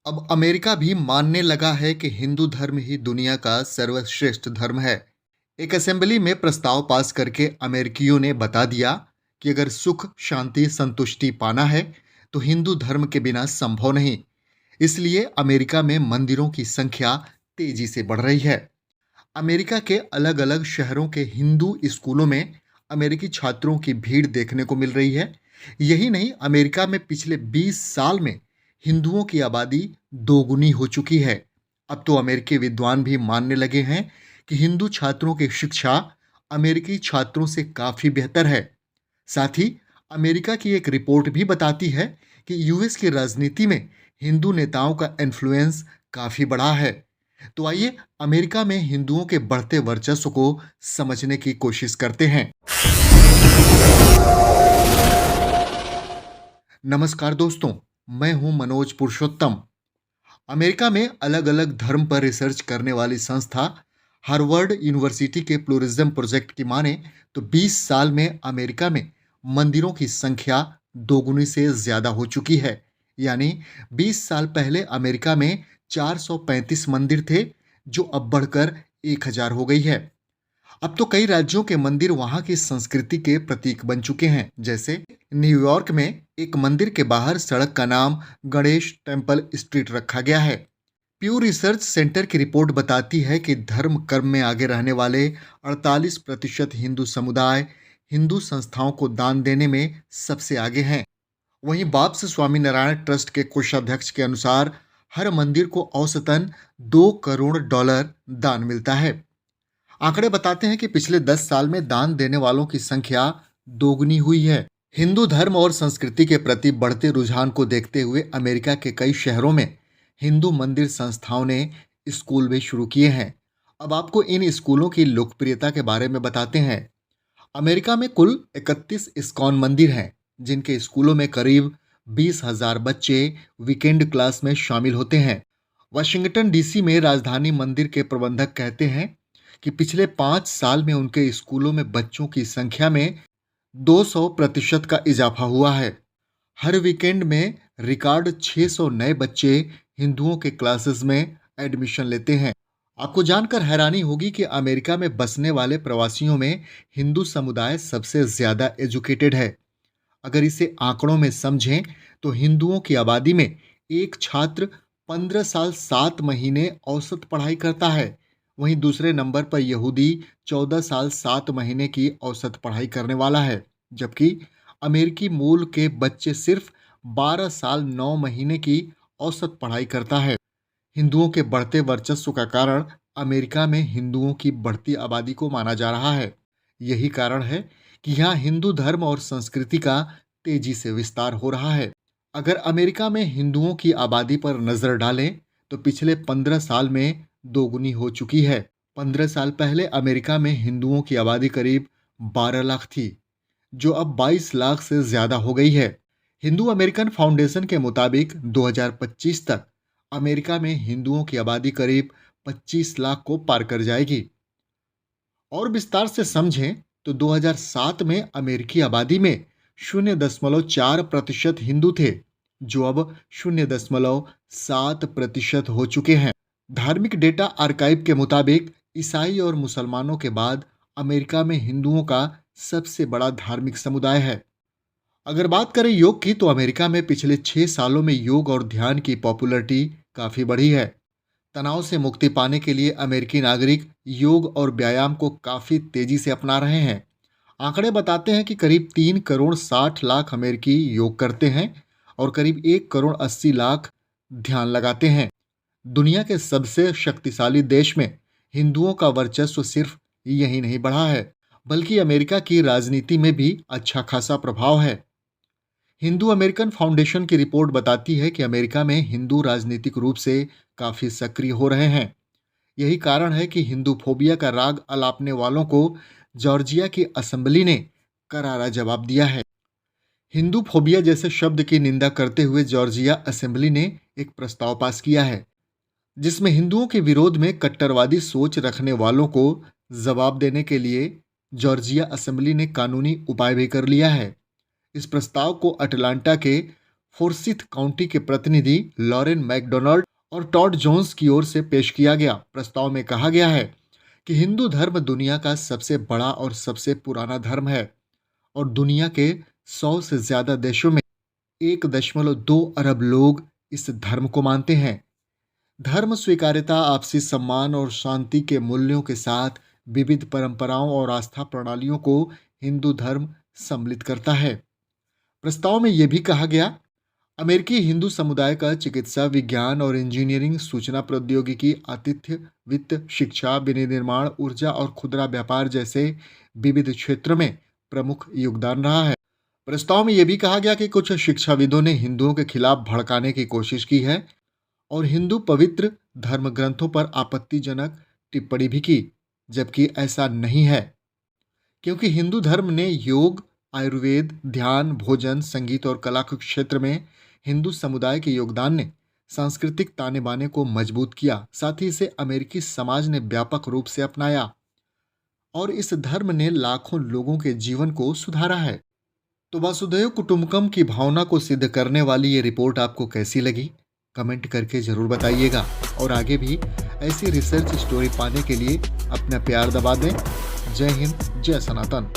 अब अमेरिका भी मानने लगा है कि हिंदू धर्म ही दुनिया का सर्वश्रेष्ठ धर्म है। एक असेंबली में प्रस्ताव पास करके अमेरिकियों ने बता दिया कि अगर सुख, शांति, संतुष्टि पाना है तो हिंदू धर्म के बिना संभव नहीं। इसलिए अमेरिका में मंदिरों की संख्या तेजी से बढ़ रही है। अमेरिका के अलग-अलग शहरों के हिंदू स्कूलों में अमेरिकी छात्रों की भीड़ देखने को मिल रही है। यही नहीं, अमेरिका में पिछले 20 साल में हिंदुओं की आबादी दोगुनी हो चुकी है। अब तो अमेरिकी विद्वान भी मानने लगे हैं कि हिंदू छात्रों की शिक्षा अमेरिकी छात्रों से काफी बेहतर है। साथ ही अमेरिका की एक रिपोर्ट भी बताती है कि यूएस की राजनीति में हिंदू नेताओं का इन्फ्लुएंस काफी बड़ा है। तो आइए अमेरिका में हिंदुओं के बढ़ते वर्चस्व को समझने की कोशिश करते हैं। नमस्कार दोस्तों, मैं हूं मनोज पुरुषोत्तम। अमेरिका में अलग-अलग धर्म पर रिसर्च करने वाली संस्था हार्वर्ड यूनिवर्सिटी के प्लूरिज्म प्रोजेक्ट की माने तो 20 साल में अमेरिका में मंदिरों की संख्या दोगुनी से ज्यादा हो चुकी है। यानी 20 साल पहले अमेरिका में 435 मंदिर थे, जो अब बढ़कर 1000 हो गई है। अब तो कई राज्यों के मंदिर वहां की संस्कृति के प्रतीक बन चुके हैं। जैसे न्यूयॉर्क में एक मंदिर के बाहर सड़क का नाम गणेश टेम्पल स्ट्रीट रखा गया है। प्यू रिसर्च सेंटर की रिपोर्ट बताती है कि धर्म कर्म में आगे रहने वाले 48% हिंदू समुदाय हिंदू संस्थाओं को दान देने में सबसे आगे हैं। वहीं बाप्स स्वामीनारायण ट्रस्ट के कोषाध्यक्ष के अनुसार हर मंदिर को औसतन $2 करोड़ दान मिलता है। आंकड़े बताते हैं कि पिछले 10 साल में दान देने वालों की संख्या दोगुनी हुई है। हिंदू धर्म और संस्कृति के प्रति बढ़ते रुझान को देखते हुए अमेरिका के कई शहरों में हिंदू मंदिर संस्थाओं ने स्कूल भी शुरू किए हैं। अब आपको इन स्कूलों की लोकप्रियता के बारे में बताते हैं। अमेरिका में कुल 31 इस्कॉन मंदिर हैं, जिनके स्कूलों में करीब 20,000 बच्चे वीकेंड क्लास में शामिल होते हैं। वाशिंगटन डीसी में राजधानी मंदिर के प्रबंधक कहते हैं कि पिछले 5 साल में उनके स्कूलों में बच्चों की संख्या में 200% का इजाफा हुआ है। हर वीकेंड में रिकॉर्ड 600 नए बच्चे हिंदुओं के क्लासेस में एडमिशन लेते हैं। आपको जानकर हैरानी होगी कि अमेरिका में बसने वाले प्रवासियों में हिंदू समुदाय सबसे ज्यादा एजुकेटेड है। अगर इसे आंकड़ों में समझें तो हिंदुओं की आबादी में एक छात्र 15 साल 7 महीने औसत पढ़ाई करता है। वहीं दूसरे नंबर पर यहूदी 14 साल 7 महीने की औसत पढ़ाई करने वाला है, जबकि अमेरिकी मूल के बच्चे सिर्फ 12 साल 9 महीने की औसत पढ़ाई करता है। हिंदुओं के बढ़ते वर्चस्व का कारण अमेरिका में हिंदुओं की बढ़ती आबादी को माना जा रहा है। यही कारण है कि यहाँ हिंदू धर्म और संस्कृति का तेजी से विस्तार हो रहा है। अगर अमेरिका में हिंदुओं की आबादी पर नजर डालें तो पिछले 15 साल में दोगुनी हो चुकी है। 15 साल पहले अमेरिका में हिंदुओं की आबादी करीब 12 लाख थी, जो अब 22 लाख से ज्यादा हो गई है। हिंदू अमेरिकन फाउंडेशन के मुताबिक 2025 तक अमेरिका में हिंदुओं की आबादी करीब 25 लाख को पार कर जाएगी। और विस्तार से समझें तो 2007 में अमेरिकी आबादी में 0.4% हिंदू थे, जो अब 0.7% हो चुके हैं। धार्मिक डेटा आर्काइव के मुताबिक ईसाई और मुसलमानों के बाद अमेरिका में हिंदुओं का सबसे बड़ा धार्मिक समुदाय है। अगर बात करें योग की तो अमेरिका में पिछले 6 सालों में योग और ध्यान की पॉपुलैरिटी काफी बढ़ी है। तनाव से मुक्ति पाने के लिए अमेरिकी नागरिक योग और व्यायाम को काफी तेजी से अपना रहे हैं। आंकड़े बताते हैं कि करीब 3,60,00,000 अमेरिकी योग करते हैं और करीब 1,80,00,000 ध्यान लगाते हैं। दुनिया के सबसे शक्तिशाली देश में हिंदुओं का वर्चस्व सिर्फ यही नहीं बढ़ा है, बल्कि अमेरिका की राजनीति में भी अच्छा खासा प्रभाव है। हिंदू अमेरिकन फाउंडेशन की रिपोर्ट बताती है कि अमेरिका में हिंदू राजनीतिक रूप से काफी सक्रिय हो रहे हैं। यही कारण है कि हिंदू फोबिया का राग अलापने वालों को जॉर्जिया की असेंबली ने करारा जवाब दिया है। हिंदू फोबिया जैसे शब्द की निंदा करते हुए जॉर्जिया असेंबली ने एक प्रस्ताव पास किया है, जिसमें हिंदुओं के विरोध में कट्टरवादी सोच रखने वालों को जवाब देने के लिए जॉर्जिया असेंबली ने कानूनी उपाय भी कर लिया है। इस प्रस्ताव को अटलांटा के फोर्सिथ काउंटी के प्रतिनिधि लॉरेन मैकडोनाल्ड और टॉड जोन्स की ओर से पेश किया गया। प्रस्ताव में कहा गया है कि हिंदू धर्म दुनिया का सबसे बड़ा और सबसे पुराना धर्म है और दुनिया के 100 से ज्यादा देशों में 1.2 अरब लोग इस धर्म को मानते हैं। धर्म स्वीकार्यता, आपसी सम्मान और शांति के मूल्यों के साथ विविध परंपराओं और आस्था प्रणालियों को हिंदू धर्म सम्मिलित करता है। प्रस्ताव में यह भी कहा गया, अमेरिकी हिंदू समुदाय का चिकित्सा, विज्ञान और इंजीनियरिंग, सूचना प्रौद्योगिकी, आतिथ्य, वित्त, शिक्षा, विनिर्माण, ऊर्जा और खुदरा व्यापार जैसे विविध क्षेत्रों में प्रमुख योगदान रहा है। प्रस्ताव में यह भी कहा गया कि कुछ शिक्षाविदों ने हिंदुओं के खिलाफ भड़काने की कोशिश की है और हिंदू पवित्र धर्म ग्रंथों पर आपत्तिजनक टिप्पणी भी की, जबकि ऐसा नहीं है, क्योंकि हिंदू धर्म ने योग, आयुर्वेद, ध्यान, भोजन, संगीत और कला के क्षेत्र में हिंदू समुदाय के योगदान ने सांस्कृतिक ताने बाने को मजबूत किया। साथ ही इसे अमेरिकी समाज ने व्यापक रूप से अपनाया और इस धर्म ने लाखों लोगों के जीवन को सुधारा है। तो वसुधैव कुटुंबकम की भावना को सिद्ध करने वाली ये रिपोर्ट आपको कैसी लगी, कमेंट करके जरूर बताइएगा। और आगे भी ऐसी रिसर्च स्टोरी पाने के लिए अपना प्यार दबा दें। जय हिंद, जय सनातन।